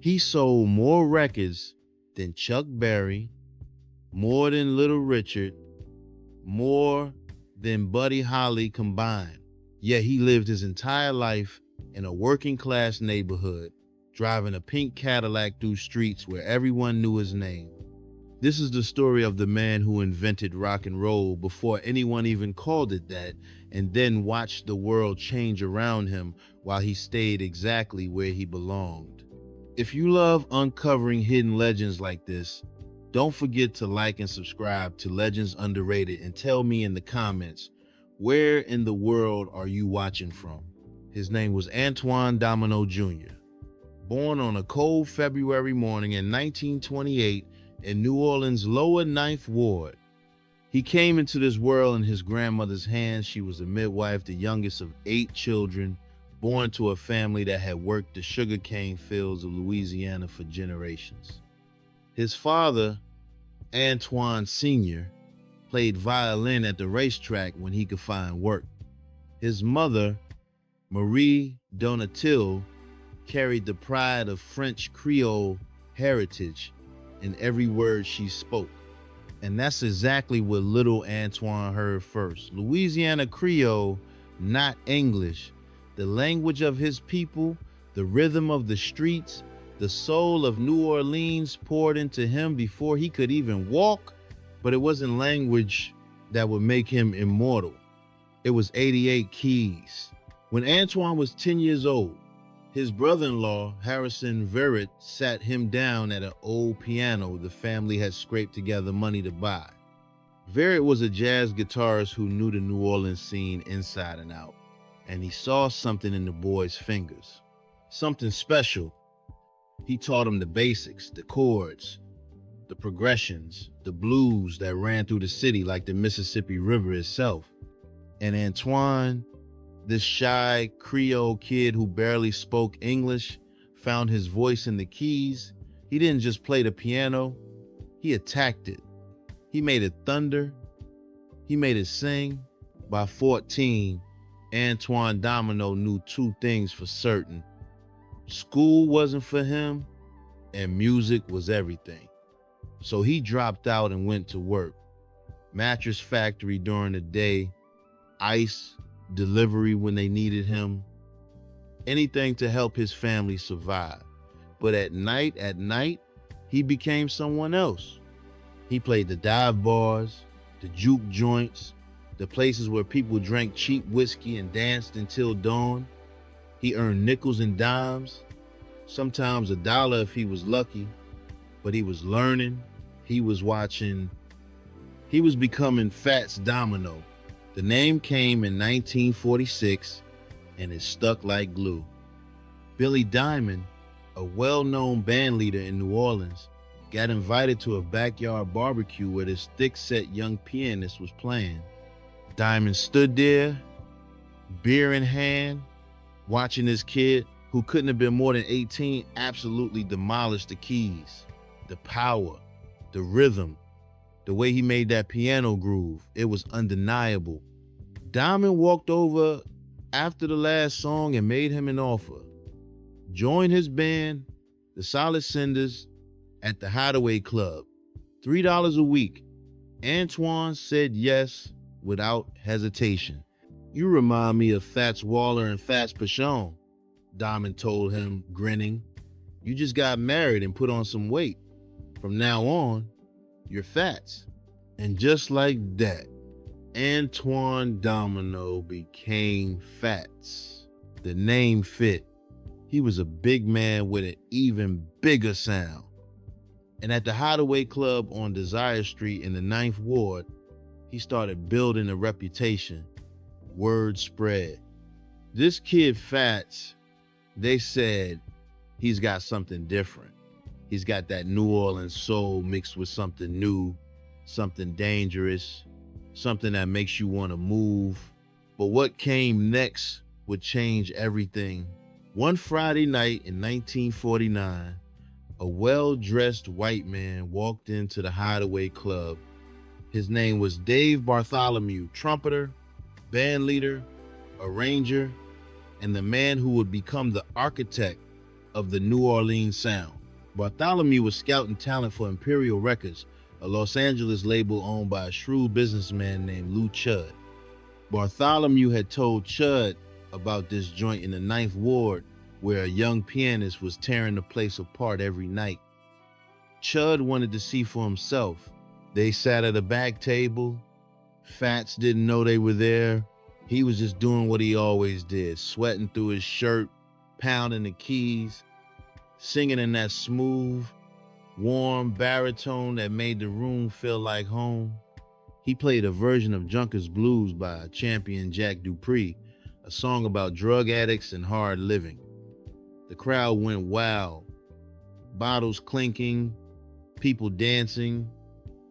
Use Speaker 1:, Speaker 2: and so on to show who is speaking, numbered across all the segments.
Speaker 1: He sold more records than Chuck Berry, more than Little Richard, more than Buddy Holly combined. Yet he lived his entire life in a working class neighborhood, driving a pink Cadillac through streets where everyone knew his name. This is the story of the man who invented rock and roll before anyone even called it that, and then watched the world change around him while he stayed exactly where he belonged. If you love uncovering hidden legends like this, don't forget to like and subscribe to Legends Underrated and tell me in the comments, where in the world are you watching from? His name was Antoine Domino Jr. Born on a cold February morning in 1928 in New Orleans' lower Ninth Ward. He came into this world in his grandmother's hands. She was a midwife, the youngest of 8 children, born to a family that had worked the sugarcane fields of Louisiana for generations. His father, Antoine Sr., played violin at the racetrack when he could find work. His mother, Marie Donatille, carried the pride of French Creole heritage in every word she spoke. And that's exactly what little Antoine heard first. Louisiana Creole, not English. The language of his people, the rhythm of the streets, the soul of New Orleans poured into him before he could even walk. But it wasn't language that would make him immortal. It was 88 keys. When Antoine was 10 years old, his brother-in-law, Harrison Verrett, sat him down at an old piano the family had scraped together money to buy. Verrett was a jazz guitarist who knew the New Orleans scene inside and out, and he saw something in the boy's fingers, something special. He taught him the basics, the chords, the progressions, the blues that ran through the city like the Mississippi River itself. And Antoine, this shy Creole kid who barely spoke English, found his voice in the keys. He didn't just play the piano, he attacked it. He made it thunder, he made it sing. By 14, Antoine Domino knew 2 things for certain. School wasn't for him, and music was everything. So he dropped out and went to work. Mattress factory during the day, ice delivery when they needed him, anything to help his family survive. But at night, he became someone else. He played the dive bars, the juke joints, the places where people drank cheap whiskey and danced until dawn. He earned nickels and dimes, sometimes $1 if he was lucky, but he was learning, he was watching, he was becoming Fats Domino. The name came in 1946 and it stuck like glue. Billy Diamond, a well-known band leader in New Orleans, got invited to a backyard barbecue where this thick-set young pianist was playing. Diamond stood there, beer in hand, watching this kid who couldn't have been more than 18 absolutely demolish the keys, the power, the rhythm, the way he made that piano groove. It was undeniable. Diamond walked over after the last song and made him an offer. Join his band, the Solid Cinders, at the Hideaway Club. $3 a week. Antoine said yes without hesitation. You remind me of Fats Waller and Fats Pashon, Diamond told him, grinning. You just got married and put on some weight. From now on, you're Fats. And just like that, Antoine Domino became Fats. The name fit. He was a big man with an even bigger sound. And at the Hideaway Club on Desire Street in the Ninth Ward, he started building a reputation. Word spread. This kid Fats, they said he's got something different. He's got that New Orleans soul mixed with something new, something dangerous, something that makes you want to move. But what came next would change everything. One Friday night in 1949, a well-dressed white man walked into the Hideaway Club. His name was Dave Bartholomew, trumpeter, band leader, arranger, and the man who would become the architect of the New Orleans sound. Bartholomew was scouting talent for Imperial Records, a Los Angeles label owned by a shrewd businessman named Lou Chud. Bartholomew had told Chud about this joint in the Ninth Ward where a young pianist was tearing the place apart every night. Chud wanted to see for himself. They sat at a back table. Fats didn't know they were there. He was just doing what he always did, sweating through his shirt, pounding the keys, singing in that smooth, warm baritone that made the room feel like home. He played a version of Junkers Blues by champion Jack Dupree, a song about drug addicts and hard living. The crowd went wild, bottles clinking, people dancing,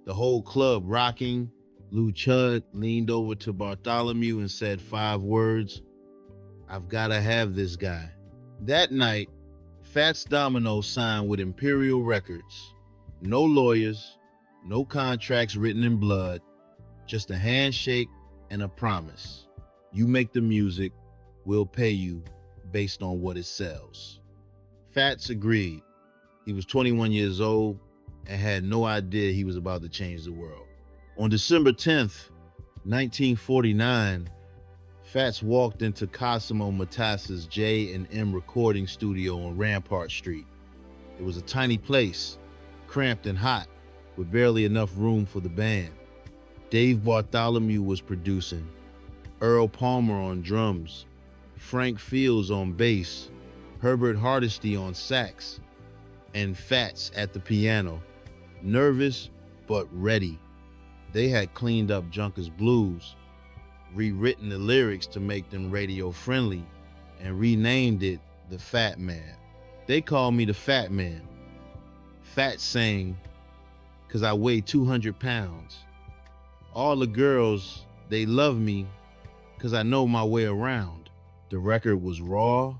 Speaker 1: the whole club rocking. Lou Chud leaned over to Bartholomew and said 5 words, "I've gotta have this guy." That night, Fats Domino signed with Imperial Records. No lawyers, no contracts written in blood, just a handshake and a promise. You make the music, we'll pay you based on what it sells. Fats agreed. He was 21 years old and had no idea he was about to change the world. On December 10th, 1949, Fats walked into Cosimo Matassa's J&M recording studio on Rampart Street. It was a tiny place, cramped and hot, with barely enough room for the band. Dave Bartholomew was producing, Earl Palmer on drums, Frank Fields on bass, Herbert Hardesty on sax, and Fats at the piano, nervous but ready. They had cleaned up Junkers Blues, rewritten the lyrics to make them radio friendly, and renamed it The Fat Man. They called me the Fat Man. Fats sang, "'Cause I weigh 200 pounds. All the girls, they love me 'cause I know my way around." The record was raw,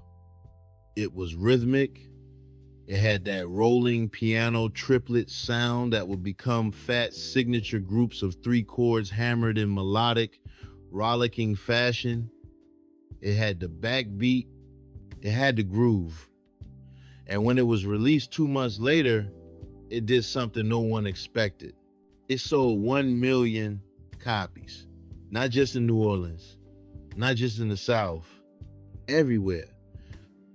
Speaker 1: it was rhythmic, it had that rolling piano triplet sound that would become Fats' signature groups of 3 chords hammered in melodic, rollicking fashion. It had the backbeat, it had the groove. And when it was released 2 months later, it did something no one expected. It sold 1 million copies, not just in New Orleans, not just in the South, everywhere.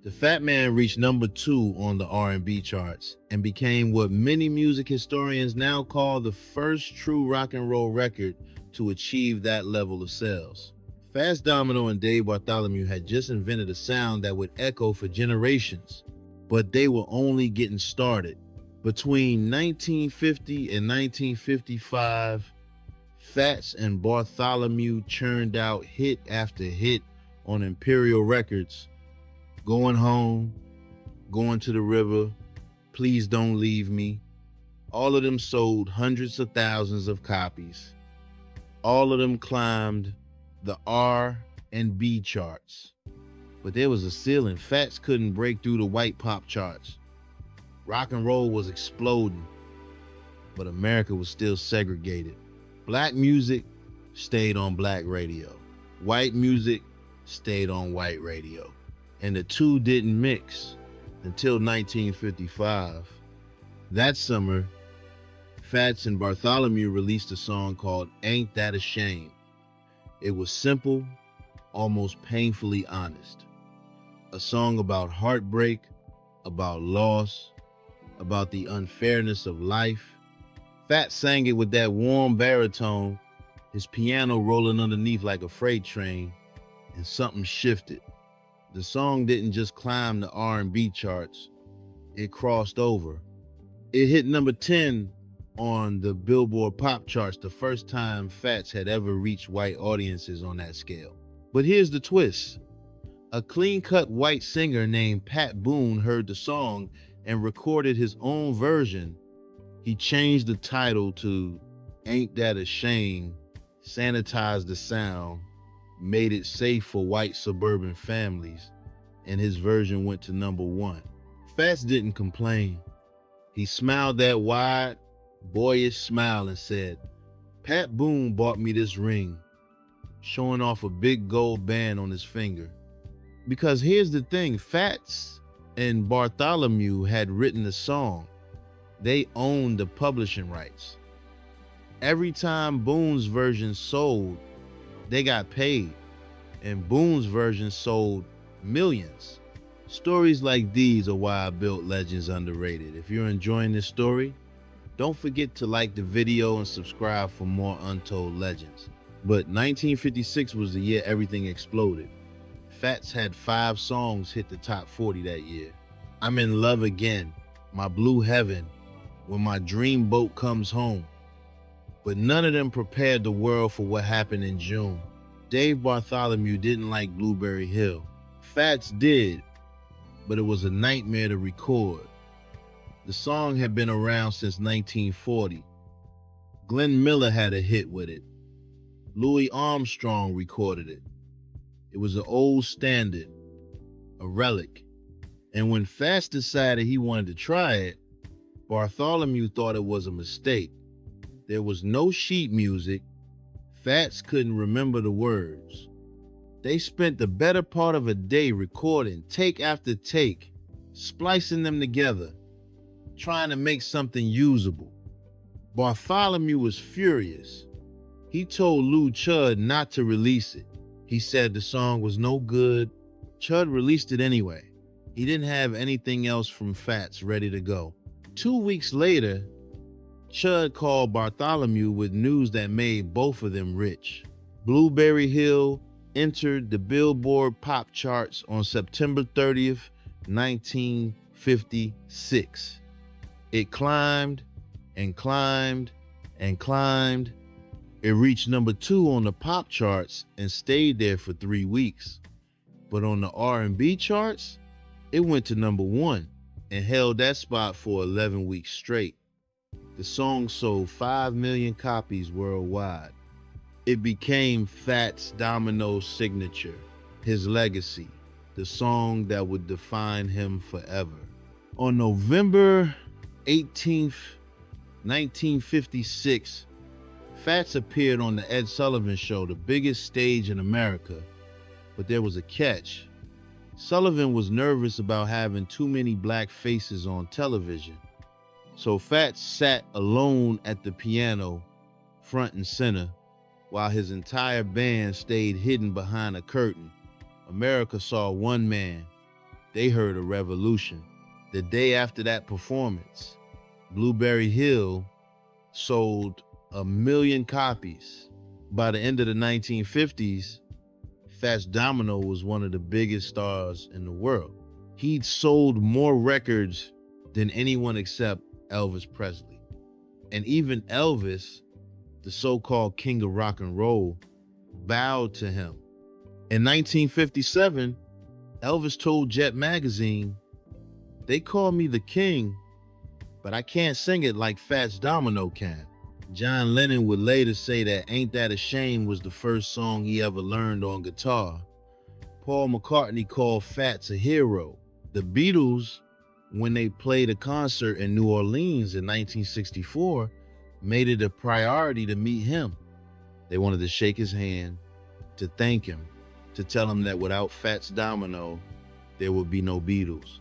Speaker 1: The Fat Man reached number 2 on the R&B charts and became what many music historians now call the first true rock and roll record to achieve that level of sales. Fats Domino and Dave Bartholomew had just invented a sound that would echo for generations, but they were only getting started. Between 1950 and 1955, Fats and Bartholomew churned out hit after hit on Imperial Records. Going Home, Going to the River, Please Don't Leave Me. All of them sold hundreds of thousands of copies. All of them climbed the R&B charts. But there was a ceiling. Fats couldn't break through the white pop charts. Rock and roll was exploding, but America was still segregated. Black music stayed on black radio. White music stayed on white radio. And the two didn't mix until 1955. That summer, Fats and Bartholomew released a song called Ain't That a Shame. It was simple, almost painfully honest. A song about heartbreak, about loss, about the unfairness of life. Fats sang it with that warm baritone, his piano rolling underneath like a freight train, and something shifted. The song didn't just climb the R&B charts, it crossed over. It hit number 10 on the Billboard pop charts, the first time Fats had ever reached white audiences on that scale. But here's the twist. A clean-cut white singer named Pat Boone heard the song and recorded his own version. He changed the title to Ain't That a Shame, sanitized the sound, made it safe for white suburban families, and his version went to number 1. Fats didn't complain. He smiled that wide, boyish smile and said, "Pat Boone bought me this ring," showing off a big gold band on his finger. Because here's the thing, Fats and Bartholomew had written the song. They owned the publishing rights. Every time Boone's version sold, they got paid, and Boone's version sold millions. Stories like these are why I built Legends Underrated. If you're enjoying this story, don't forget to like the video and subscribe for more untold legends. But 1956 was the year everything exploded. Fats had 5 songs hit the top 40 that year. I'm in Love Again, My Blue Heaven, When My Dream Boat Comes Home. But none of them prepared the world for what happened in June. Dave Bartholomew didn't like Blueberry Hill. Fats did, but it was a nightmare to record. The song had been around since 1940. Glenn Miller had a hit with it. Louis Armstrong recorded it. It was an old standard, a relic. And when Fats decided he wanted to try it, Bartholomew thought it was a mistake. There was no sheet music. Fats couldn't remember the words. They spent the better part of a day recording take after take, splicing them together, trying to make something usable. Bartholomew was furious. He told Lou Chud not to release it. He said the song was no good. Chud released it anyway. He didn't have anything else from Fats ready to go. 2 weeks later, Chud called Bartholomew with news that made both of them rich. Blueberry Hill entered the Billboard pop charts on September 30th, 1956. It climbed and climbed and climbed. It reached number 2 on the pop charts and stayed there for 3 weeks. But on the R&B charts, it went to number 1 and held that spot for 11 weeks straight. The song sold 5 million copies worldwide. It became Fats Domino's signature, his legacy, the song that would define him forever. On November 18th, 1956, Fats appeared on the Ed Sullivan Show, the biggest stage in America. But there was a catch. Sullivan was nervous about having too many black faces on television. So Fats sat alone at the piano, front and center, while his entire band stayed hidden behind a curtain. America saw one man. They heard a revolution. The day after that performance, Blueberry Hill sold 1 million copies. By the end of the 1950s, Fats Domino was one of the biggest stars in the world. He'd sold more records than anyone except Elvis Presley. And even Elvis, the so-called king of rock and roll, bowed to him. In 1957, Elvis told Jet magazine, "They call me the king, but I can't sing it like Fats Domino can." John Lennon would later say that Ain't That a Shame was the first song he ever learned on guitar. Paul McCartney called Fats a hero. The Beatles, when they played a concert in New Orleans in 1964, made it a priority to meet him. They wanted to shake his hand, to thank him, to tell him that without Fats Domino, there would be no Beatles.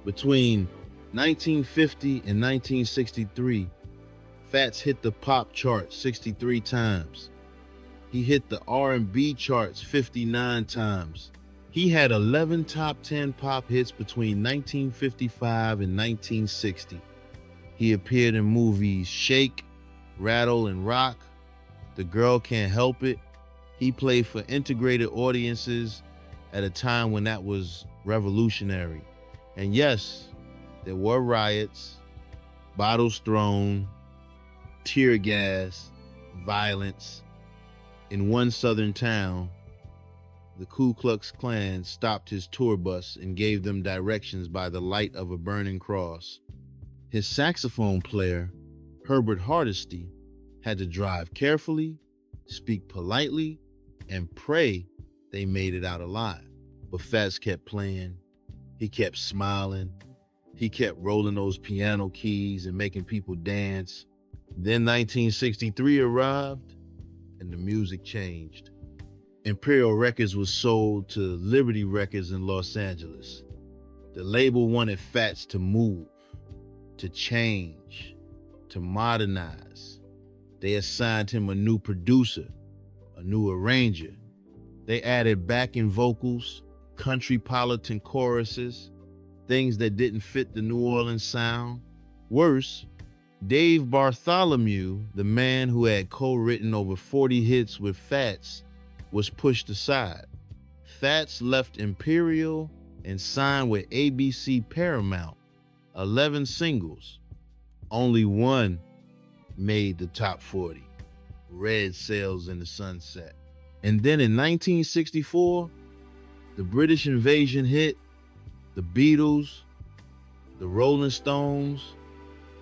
Speaker 1: Between 1950 and 1963, Fats hit the pop chart 63 times. He hit the R&B charts 59 times. He had 11 top 10 pop hits between 1955 and 1960. He appeared in movies Shake, Rattle and Rock, The Girl Can't Help It. He played for integrated audiences at a time when that was revolutionary. And yes, there were riots, bottles thrown, tear gas, violence. In one southern town, the Ku Klux Klan stopped his tour bus and gave them directions by the light of a burning cross. His saxophone player, Herbert Hardesty, had to drive carefully, speak politely, and pray they made it out alive. But Fats kept playing. He kept smiling. He kept rolling those piano keys and making people dance. Then 1963 arrived and the music changed. Imperial Records was sold to Liberty Records in Los Angeles. The label wanted Fats to move, to change, to modernize. They assigned him a new producer, a new arranger. They added backing vocals, country politan choruses, things that didn't fit the New Orleans sound. Worse, Dave Bartholomew, the man who had co-written over 40 hits with Fats, was pushed aside. Fats left Imperial and signed with ABC Paramount. 11 singles. Only one made the top 40. Red Sails in the Sunset. And then in 1964, the British invasion hit. The Beatles, the Rolling Stones,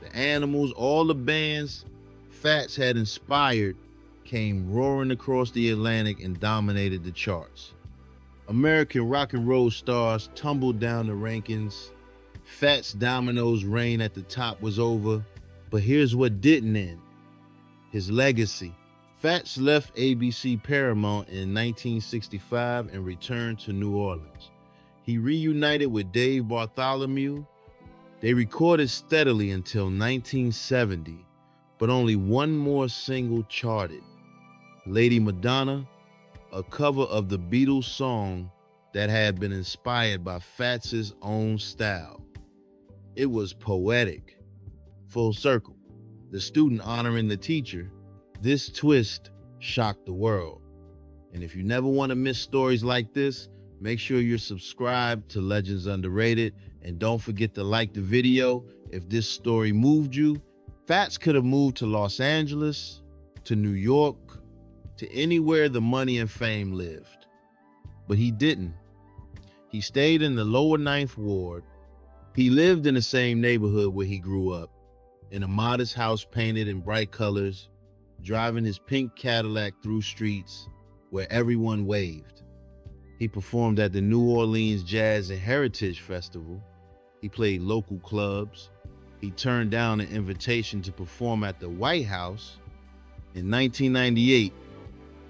Speaker 1: the Animals, all the bands Fats had inspired came roaring across the Atlantic and dominated the charts. American rock and roll stars tumbled down the rankings. Fats Domino's reign at the top was over. But here's what didn't end: his legacy. Fats left ABC Paramount in 1965 and returned to New Orleans. He reunited with Dave Bartholomew. They recorded steadily until 1970, but only one more single charted: Lady Madonna, a cover of the Beatles song that had been inspired by Fats's own style. It was poetic. Full circle. The student honoring the teacher. This twist shocked the world. And if you never want to miss stories like this, make sure you're subscribed to Legends Underrated, and don't forget to like the video if this story moved you. Fats could have moved to Los Angeles, to New York, to anywhere the money and fame lived. But he didn't. He stayed in the lower Ninth Ward. He lived in the same neighborhood where he grew up, in a modest house painted in bright colors, driving his pink Cadillac through streets where everyone waved. He performed at the New Orleans Jazz and Heritage Festival. He played local clubs. He turned down an invitation to perform at the White House. In 1998,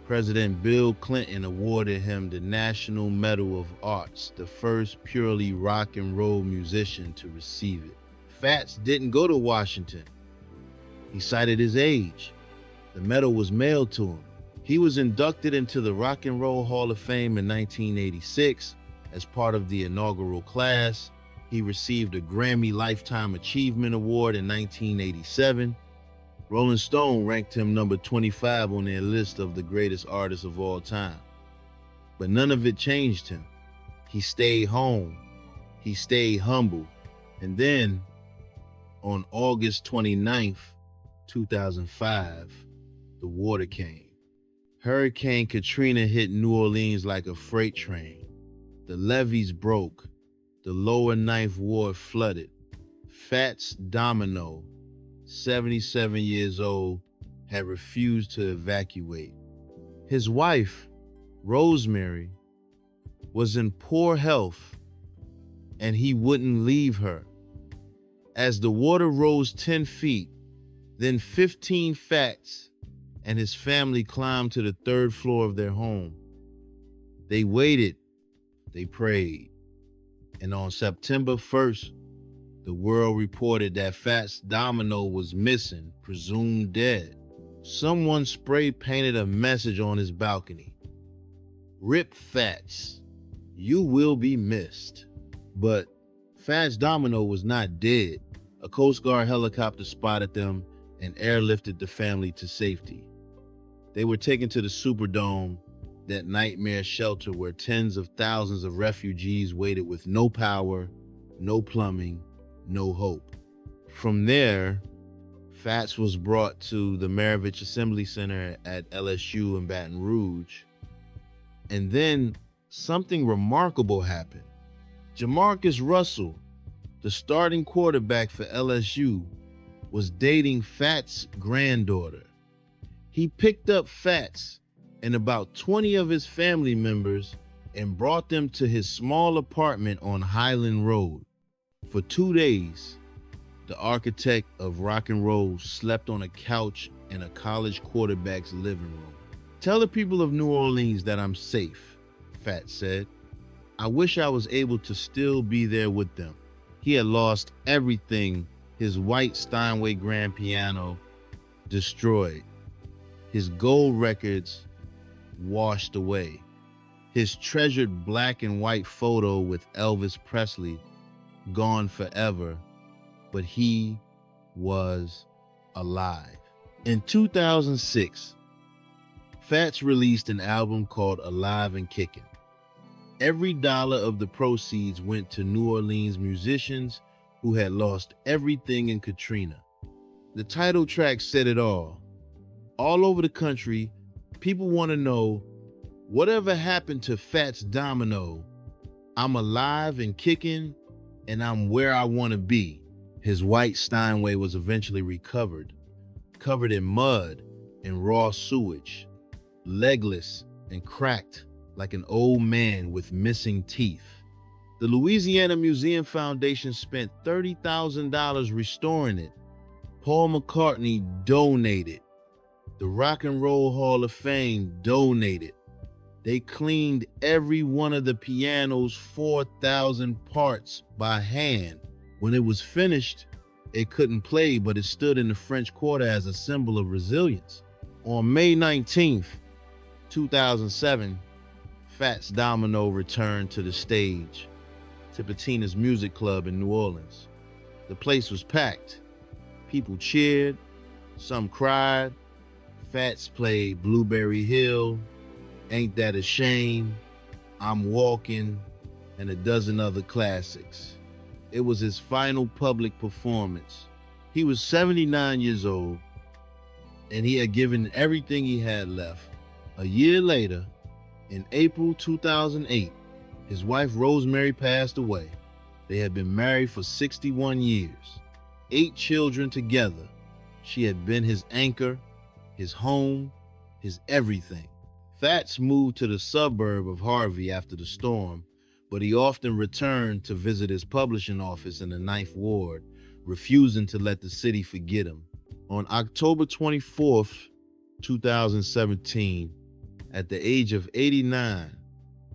Speaker 1: President Bill Clinton awarded him the National Medal of Arts, the first purely rock and roll musician to receive it. Fats didn't go to Washington. He cited his age. The medal was mailed to him. He was inducted into the Rock and Roll Hall of Fame in 1986 as part of the inaugural class. He received a Grammy Lifetime Achievement Award in 1987. Rolling Stone ranked him number 25 on their list of the greatest artists of all time. But none of it changed him. He stayed home. He stayed humble. And then, on August 29th, 2005, the water came. Hurricane Katrina hit New Orleans like a freight train. The levees broke. The lower Ninth Ward flooded. Fats Domino, 77 years old, had refused to evacuate. His wife, Rosemary, was in poor health, and he wouldn't leave her. As the water rose 10 feet, then 15 Fats and his family climbed to the third floor of their home. They waited, they prayed, and on September 1st, the world reported that Fats Domino was missing, presumed dead. Someone spray painted a message on his balcony: "Rip Fats, you will be missed." But Fats Domino was not dead. A Coast Guard helicopter spotted them and airlifted the family to safety. They were taken to the Superdome, that nightmare shelter where tens of thousands of refugees waited with no power, no plumbing, no hope. From there, Fats was brought to the Maravich Assembly Center at LSU in Baton Rouge. And then something remarkable happened. Jamarcus Russell, the starting quarterback for LSU, was dating Fats' granddaughter. He picked up Fats and about 20 of his family members and brought them to his small apartment on Highland Road. For 2 days, the architect of rock and roll slept on a couch in a college quarterback's living room. "Tell the people of New Orleans that I'm safe," Fats said. I wish I was able to still be there with them. He had lost everything, his white Steinway grand piano destroyed, his gold records washed away, his treasured black and white photo with Elvis Presley gone forever, but he was alive. In 2006, Fats released an album called Alive and Kickin'. Every dollar of the proceeds went to New Orleans musicians who had lost everything in Katrina. The title track said it all. All over the country, people want to know, whatever happened to Fats Domino? I'm alive and kicking, and I'm where I want to be. His white Steinway was eventually recovered, covered in mud and raw sewage, legless and cracked like an old man with missing teeth. The Louisiana Museum Foundation spent $30,000 restoring it. Paul McCartney donated. The Rock and Roll Hall of Fame donated. They cleaned every one of the piano's 4,000 parts by hand. When it was finished, it couldn't play, but it stood in the French Quarter as a symbol of resilience. On May 19th, 2007, Fats Domino returned to the stage, to Patina's Music Club in New Orleans. The place was packed. People cheered, some cried. Fats played Blueberry Hill, Ain't That a Shame, I'm Walking, and a dozen other classics. It was his final public performance. He was 79 years old, and he had given everything he had left. A year later, in April 2008, his wife Rosemary passed away. They had been married for 61 years, 8 children together. She had been his anchor, his home, his everything. Fats moved to the suburb of Harvey after the storm, but he often returned to visit his publishing office in the Ninth Ward, refusing to let the city forget him. On October 24th, 2017, at the age of 89,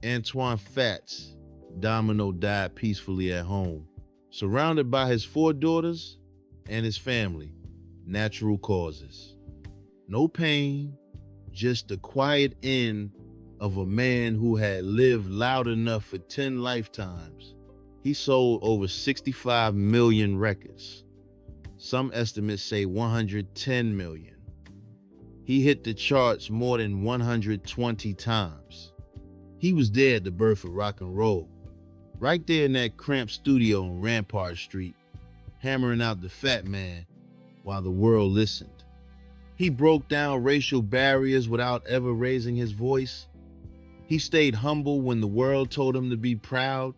Speaker 1: Antoine Fats Domino died peacefully at home, surrounded by his 4 daughters and his family. Natural causes. No pain, just the quiet end of a man who had lived loud enough for 10 lifetimes. He sold over 65 million records. Some estimates say 110 million. He hit the charts more than 120 times. He was there at the birth of rock and roll, right there in that cramped studio on Rampart Street, hammering out the Fat Man while the world listened. He broke down racial barriers without ever raising his voice. He stayed humble when the world told him to be proud.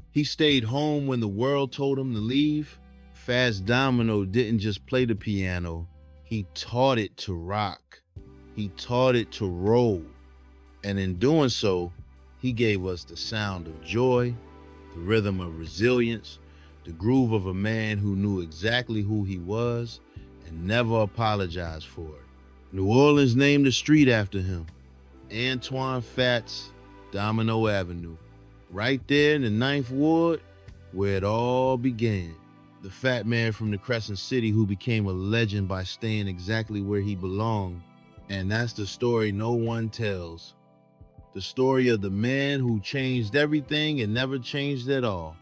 Speaker 1: He stayed home when the world told him to leave. Fats Domino didn't just play the piano, he taught it to rock. He taught it to roll. And in doing so, he gave us the sound of joy, the rhythm of resilience, the groove of a man who knew exactly who he was and never apologized for it. New Orleans named the street after him, Antoine Fats Domino Avenue, right there in the Ninth Ward where it all began. The fat man from the Crescent City who became a legend by staying exactly where he belonged. And that's the story no one tells. The story of the man who changed everything and never changed at all.